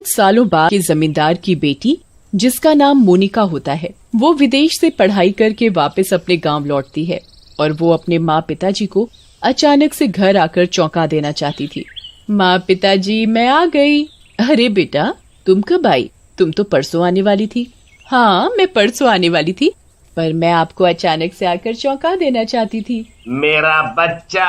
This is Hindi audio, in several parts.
सालों बाद के जमींदार की बेटी जिसका नाम मोनिका होता है, वो विदेश से पढ़ाई करके वापस अपने गांव लौटती है और वो अपने माँ पिताजी को अचानक से घर आकर चौंका देना चाहती थी। माँ पिताजी, मैं आ गई। अरे बेटा, तुम कब आई? तुम तो परसों आने वाली थी। हाँ, मैं परसों आने वाली थी, पर मैं आपको अचानक से आकर चौंका देना चाहती थी। मेरा बच्चा।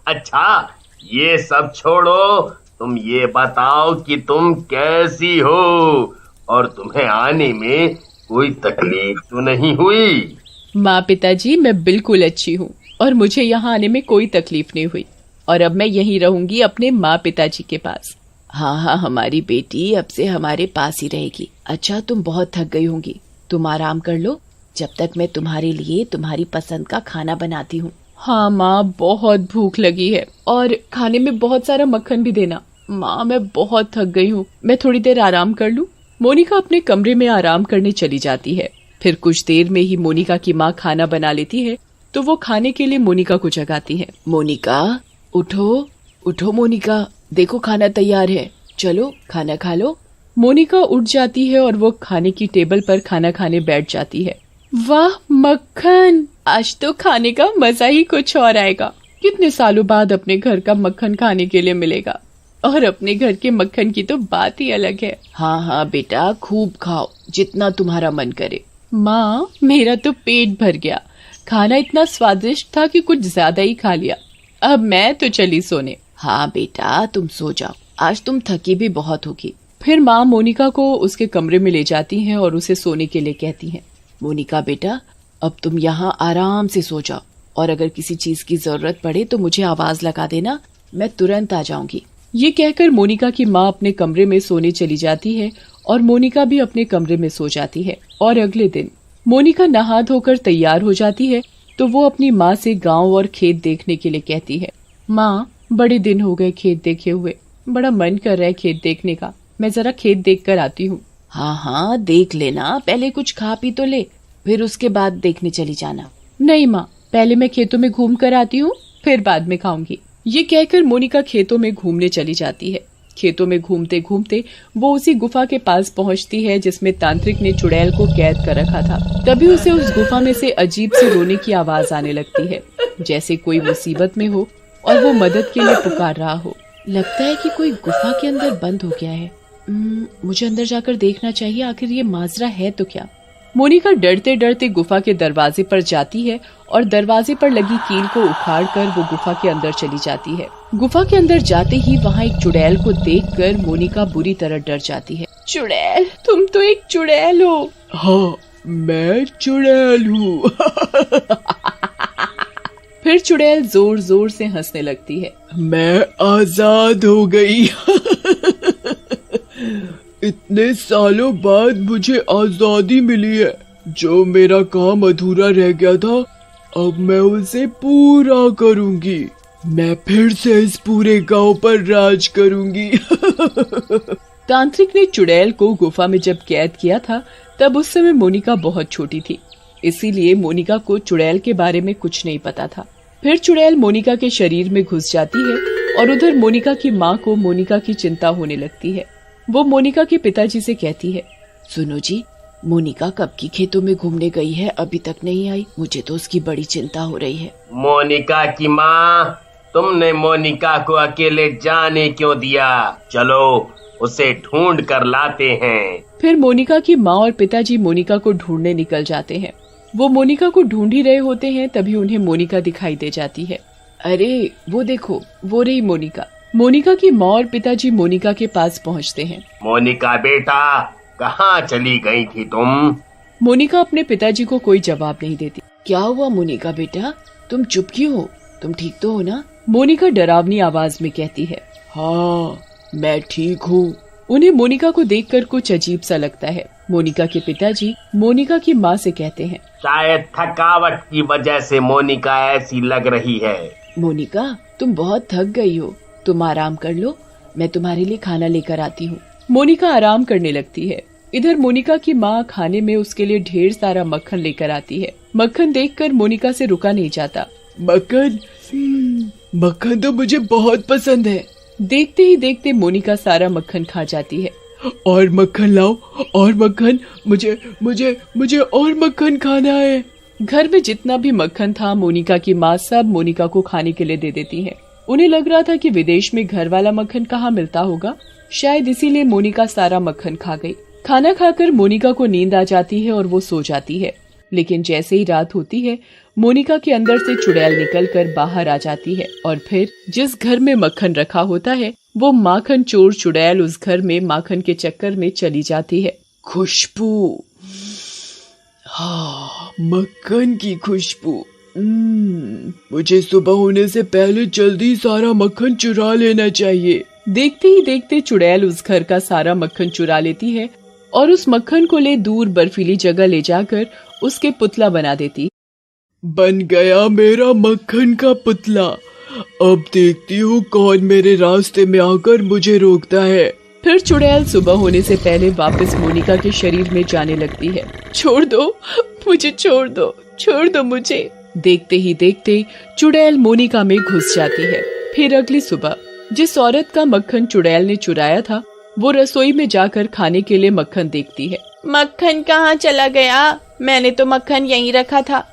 अच्छा, ये सब छोड़ो, तुम ये बताओ कि तुम कैसी हो और तुम्हें आने में कोई तकलीफ तो नहीं हुई? माँ पिताजी, मैं बिल्कुल अच्छी हूँ और मुझे यहाँ आने में कोई तकलीफ नहीं हुई और अब मैं यहीं रहूंगी अपने माँ पिताजी के पास। हाँ हाँ, हमारी बेटी अब से हमारे पास ही रहेगी। अच्छा, तुम बहुत थक गई होंगी, तुम आराम कर लो जब तक मैं तुम्हारे लिए तुम्हारी पसंद का खाना बनाती हूँ। हाँ माँ, बहुत भूख लगी है और खाने में बहुत सारा मक्खन भी देना। माँ, मैं बहुत थक गई हूँ, मैं थोड़ी देर आराम कर लूँ। मोनिका अपने कमरे में आराम करने चली जाती है। फिर कुछ देर में ही मोनिका की माँ खाना बना लेती है तो वो खाने के लिए मोनिका को जगाती है। मोनिका, उठो उठो मोनिका, देखो खाना तैयार है, चलो खाना खा लो। मोनिका उठ जाती है और वो खाने की टेबल पर खाना खाने बैठ जाती है। वाह मक्खन, आज तो खाने का मजा ही कुछ और आएगा। कितने सालों बाद अपने घर का मक्खन खाने के लिए मिलेगा और अपने घर के मक्खन की तो बात ही अलग है। हाँ हाँ बेटा, खूब खाओ, जितना तुम्हारा मन करे। माँ, मेरा तो पेट भर गया, खाना इतना स्वादिष्ट था कि कुछ ज्यादा ही खा लिया। अब मैं तो चली सोने। हाँ बेटा, तुम सो जाओ, आज तुम थकी भी बहुत होगी। फिर माँ मोनिका को उसके कमरे में ले जाती हैं और उसे सोने के लिए कहती हैं। मोनिका बेटा, अब तुम यहाँ आराम से सो जाओ और अगर किसी चीज की जरूरत पड़े तो मुझे आवाज लगा देना, मैं तुरंत आ जाऊंगी। ये कहकर मोनिका की माँ अपने कमरे में सोने चली जाती है और मोनिका भी अपने कमरे में सो जाती है। और अगले दिन मोनिका नहा धोकर तैयार हो जाती है तो वो अपनी माँ से गांव और खेत देखने के लिए कहती है। माँ, बड़े दिन हो गए खेत देखे हुए, बड़ा मन कर रहा है खेत देखने का, मैं जरा खेत देख कर आती हूँ। हाँ हाँ, देख लेना, पहले कुछ खा पी तो ले, फिर उसके बाद देखने चली जाना। नहीं माँ, पहले मैं खेतों में घूम कर आती हूँ, फिर बाद में खाऊंगी। ये कहकर मोनिका खेतों में घूमने चली जाती है। खेतों में घूमते घूमते वो उसी गुफा के पास पहुँचती है जिसमें तांत्रिक ने चुड़ैल को कैद कर रखा था। तभी उसे उस गुफा में से अजीब सी रोने की आवाज आने लगती है, जैसे कोई मुसीबत में हो और वो मदद के लिए पुकार रहा हो। लगता है कि कोई गुफा के अंदर बंद हो गया है। मुझे अंदर जाकर देखना चाहिए, आखिर ये माजरा है तो क्या। मोनिका डरते डरते गुफा के दरवाजे पर जाती है और दरवाजे पर लगी कील को उखाड़कर वो गुफा के अंदर चली जाती है। गुफा के अंदर जाते ही वहाँ एक चुड़ैल को देखकर मोनिका बुरी तरह डर जाती है। चुड़ैल, तुम तो एक चुड़ैल हो। हाँ, मैं चुड़ैल हूँ। फिर चुड़ैल जोर जोर से हंसने लगती है। मैं आजाद हो गई। इतने सालों बाद मुझे आजादी मिली है। जो मेरा काम अधूरा रह गया था, अब मैं उसे पूरा करूंगी। मैं फिर से इस पूरे गांव पर राज करूंगी। तांत्रिक ने चुड़ैल को गुफा में जब कैद किया था तब उस समय मोनिका बहुत छोटी थी, इसीलिए मोनिका को चुड़ैल के बारे में कुछ नहीं पता था। फिर चुड़ैल मोनिका के शरीर में घुस जाती है और उधर मोनिका की माँ को मोनिका की चिंता होने लगती है। वो मोनिका के पिताजी से कहती है, सुनो जी, मोनिका कब की खेतों में घूमने गई है, अभी तक नहीं आई, मुझे तो उसकी बड़ी चिंता हो रही है। मोनिका की माँ, तुमने मोनिका को अकेले जाने क्यों दिया? चलो उसे ढूंढ कर लाते हैं। फिर मोनिका की माँ और पिताजी मोनिका को ढूंढने निकल जाते हैं। वो मोनिका को ढूंढ ही रहे होते हैं, तभी उन्हें मोनिका दिखाई दे जाती है। अरे वो देखो, वो रही मोनिका। मोनिका की माँ और पिताजी मोनिका के पास पहुँचते हैं। मोनिका बेटा, कहाँ चली गई थी तुम? मोनिका अपने पिताजी को कोई जवाब नहीं देती। क्या हुआ मोनिका बेटा, तुम चुप क्यों हो? तुम ठीक तो हो ना? मोनिका डरावनी आवाज में कहती है। हाँ, मैं ठीक हूँ। उन्हें मोनिका को देखकर कुछ अजीब सा लगता है। मोनिका के पिताजी मोनिका की माँ से कहते हैं, शायद थकावट की वजह से मोनिका ऐसी लग रही है। मोनिका, तुम बहुत थक गई हो, तुम आराम कर लो, मैं तुम्हारे लिए खाना लेकर आती हूँ। मोनिका आराम करने लगती है। इधर मोनिका की माँ खाने में उसके लिए ढेर सारा मक्खन लेकर आती है। मक्खन देखकर मोनिका से रुका नहीं जाता। मक्खन तो मुझे बहुत पसंद है। देखते ही देखते मोनिका सारा मक्खन खा जाती है। और मक्खन लाओ, और मक्खन, मुझे मुझे मुझे और मक्खन खाना है। घर में जितना भी मक्खन था मोनिका की माँ सब मोनिका को खाने के लिए दे देती है। उन्हें लग रहा था कि विदेश में घर वाला मक्खन कहाँ मिलता होगा, शायद इसीलिए मोनिका सारा मक्खन खा गई। खाना खाकर मोनिका को नींद आ जाती है और वो सो जाती है। लेकिन जैसे ही रात होती है मोनिका के अंदर से चुड़ैल निकलकर बाहर आ जाती है और फिर जिस घर में मक्खन रखा होता है वो माखन चोर चुड़ैल उस घर में माखन के चक्कर में चली जाती है। खुशबू, हाँ, मक्खन की खुशबू। मुझे सुबह होने से पहले जल्दी सारा मक्खन चुरा लेना चाहिए। देखते ही देखते चुड़ैल उस घर का सारा मक्खन चुरा लेती है और उस मक्खन को ले दूर बर्फीली जगह ले जाकर उसके पुतला बना देती। बन गया मेरा मक्खन का पुतला। अब देखती हूँ कौन मेरे रास्ते में आकर मुझे रोकता है। फिर चुड़ैल सुबह होने से पहले वापस मोनिका के शरीर में जाने लगती है। छोड़ दो मुझे, छोड़ दो, छोड़ दो मुझे। देखते ही देखते चुड़ैल मोनिका में घुस जाती है। फिर अगली सुबह जिस औरत का मक्खन चुड़ैल ने चुराया था वो रसोई में जाकर खाने के लिए मक्खन देखती है। मक्खन कहाँ चला गया? मैंने तो मक्खन यहीं रखा था।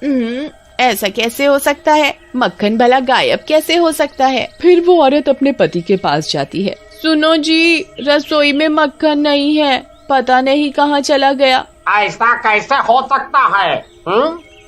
ऐसा कैसे हो सकता है? मक्खन भला गायब कैसे हो सकता है? फिर वो औरत अपने पति के पास जाती है। सुनो जी, रसोई में मक्खन नहीं है, पता नहीं कहाँ चला गया। ऐसा कैसे हो सकता है?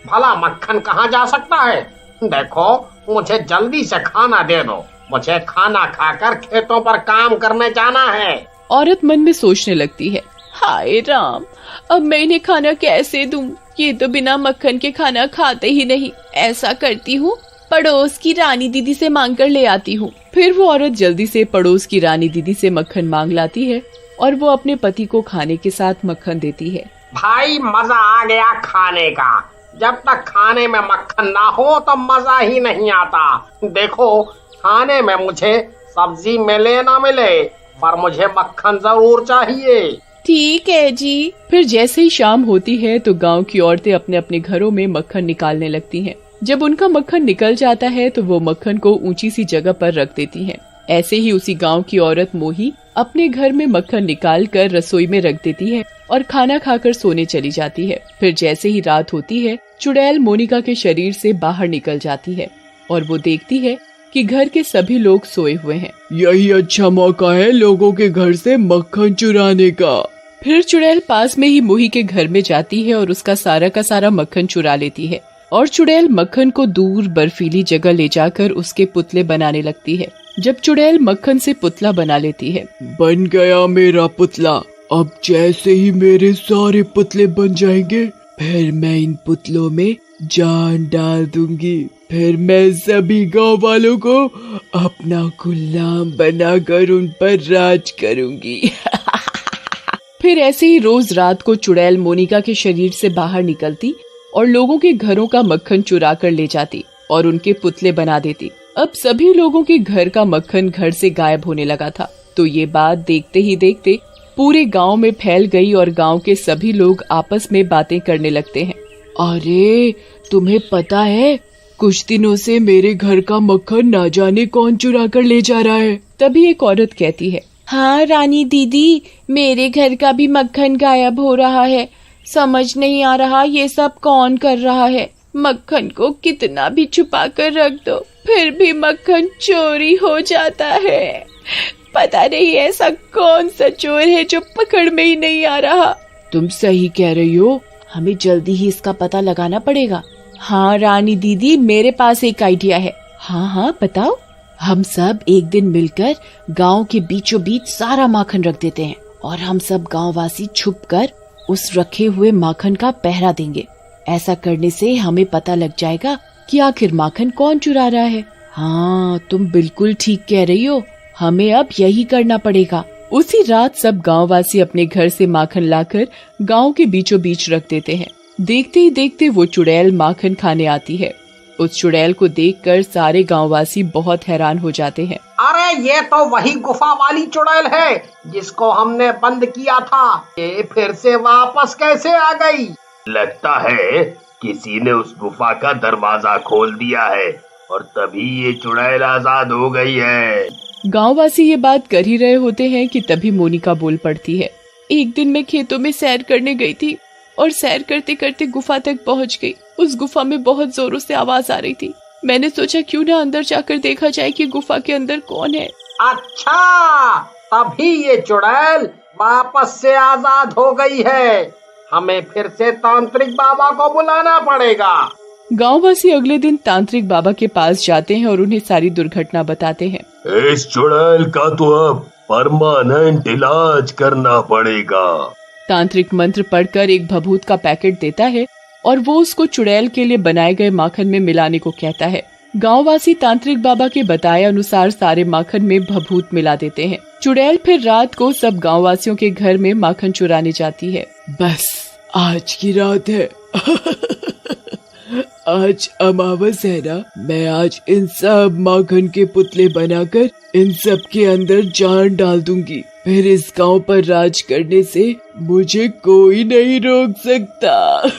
भला मक्खन कहाँ जा सकता है? देखो, मुझे जल्दी से खाना दे दो, मुझे खाना खाकर खेतों पर काम करने जाना है। औरत मन में सोचने लगती है, हाय राम, अब मैं इन्हें खाना कैसे दूं? ये तो बिना मक्खन के खाना खाते ही नहीं। ऐसा करती हूँ, पड़ोस की रानी दीदी से मांग कर ले आती हूँ। फिर वो औरत जल्दी से पड़ोस की रानी दीदी से मक्खन मांग लाती है और वो अपने पति को खाने के साथ मक्खन देती है। भाई मजा आ गया खाने का। जब तक खाने में मक्खन ना हो तो मजा ही नहीं आता। देखो, खाने में मुझे सब्जी मिले ना मिले पर मुझे मक्खन जरूर चाहिए। ठीक है जी। फिर जैसे ही शाम होती है तो गांव की औरतें अपने अपने घरों में मक्खन निकालने लगती हैं। जब उनका मक्खन निकल जाता है तो वो मक्खन को ऊंची सी जगह पर रख देती हैं। ऐसे ही उसी गांव की औरत मोही अपने घर में मक्खन निकाल कर रसोई में रख देती है और खाना खाकर सोने चली जाती है। फिर जैसे ही रात होती है चुड़ैल मोनिका के शरीर से बाहर निकल जाती है और वो देखती है कि घर के सभी लोग सोए हुए हैं। यही अच्छा मौका है लोगों के घर से मक्खन चुराने का। फिर चुड़ैल पास में ही मोही के घर में जाती है और उसका सारा का सारा मक्खन चुरा लेती है और चुड़ैल मक्खन को दूर बर्फीली जगह ले जाकर उसके पुतले बनाने लगती है। जब चुड़ैल मक्खन से पुतला बना लेती है, बन गया मेरा पुतला। अब जैसे ही मेरे सारे पुतले बन जाएंगे फिर मैं इन पुतलों में जान डाल दूंगी। फिर मैं सभी गांव वालों को अपना गुलाम बनाकर उन पर राज करूंगी। फिर ऐसे ही रोज रात को चुड़ैल मोनिका के शरीर से बाहर निकलती और लोगों के घरों का मक्खन चुरा कर ले जाती और उनके पुतले बना देती। अब सभी लोगों के घर का मक्खन घर से गायब होने लगा था। तो ये बात देखते ही देखते पूरे गांव में फैल गई और गांव के सभी लोग आपस में बातें करने लगते हैं। अरे, तुम्हें पता है, कुछ दिनों से मेरे घर का मक्खन ना जाने कौन चुरा कर ले जा रहा है। तभी एक औरत कहती है, हाँ रानी दीदी, मेरे घर का भी मक्खन गायब हो रहा है। समझ नहीं आ रहा ये सब कौन कर रहा है। मक्खन को कितना भी छुपा कर रख दो फिर भी मक्खन चोरी हो जाता है। पता नहीं ऐसा कौन सा चोर है जो पकड़ में ही नहीं आ रहा। तुम सही कह रही हो, हमें जल्दी ही इसका पता लगाना पड़ेगा। हाँ रानी दीदी, मेरे पास एक आइडिया है। हाँ बताओ। हम सब एक दिन मिलकर गांव के बीचों बीच सारा माखन रख देते हैं और हम सब गांववासी छुपकर उस रखे हुए माखन का पहरा देंगे। ऐसा करने से हमें पता लग जाएगा कि आखिर माखन कौन चुरा रहा है। हाँ, तुम बिल्कुल ठीक कह रही हो, हमें अब यही करना पड़ेगा। उसी रात सब गांववासी अपने घर से माखन लाकर गांव के बीचों बीच रख देते हैं। देखते ही देखते वो चुड़ैल माखन खाने आती है। उस चुड़ैल को देखकर सारे गांववासी बहुत हैरान हो जाते हैं। अरे, ये तो वही गुफा वाली चुड़ैल है जिसको हमने बंद किया था। ये फिर से वापस कैसे आ गई? लगता है किसी ने उस गुफा का दरवाजा खोल दिया है और तभी ये चुड़ैल आजाद हो गई है। गांववासी ये बात कर ही रहे होते हैं कि तभी मोनिका बोल पड़ती है। एक दिन मैं खेतों में सैर करने गई थी और सैर करते करते गुफा तक पहुंच गई। उस गुफा में बहुत जोरों से आवाज आ रही थी। मैंने सोचा क्यों ना अंदर जाकर देखा जाए कि गुफा के अंदर कौन है। अच्छा, तभी ये चुड़ैल वापस से आजाद हो गई है। हमें फिर से तांत्रिक बाबा को बुलाना पड़ेगा। गांववासी अगले दिन तांत्रिक बाबा के पास जाते हैं और उन्हें सारी दुर्घटना बताते हैं। इस चुड़ैल का तो अब परमानेंट इलाज करना पड़ेगा। तांत्रिक मंत्र पढ़कर एक भभूत का पैकेट देता है और वो उसको चुड़ैल के लिए बनाए गए माखन में मिलाने को कहता है। गांववासी तांत्रिक बाबा के बताए अनुसार सारे माखन में भभूत मिला देते हैं। चुड़ैल फिर रात को सब गांववासियों के घर में माखन चुराने जाती है। बस आज की रात है। आज अमावस है ना, मैं आज इन सब माखन के पुतले बनाकर इन सब के अंदर जान डाल दूंगी। फिर इस गांव पर राज करने से मुझे कोई नहीं रोक सकता।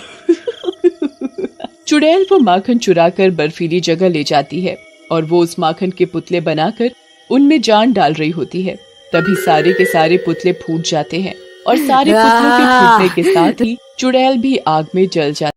चुड़ैल वो माखन चुराकर बर्फीली जगह ले जाती है और वो उस माखन के पुतले बनाकर उनमें जान डाल रही होती है। तभी सारे के सारे पुतले फूट जाते हैं और सारे पुतलों के फूटने के साथ ही चुड़ैल भी आग में जल जाती है।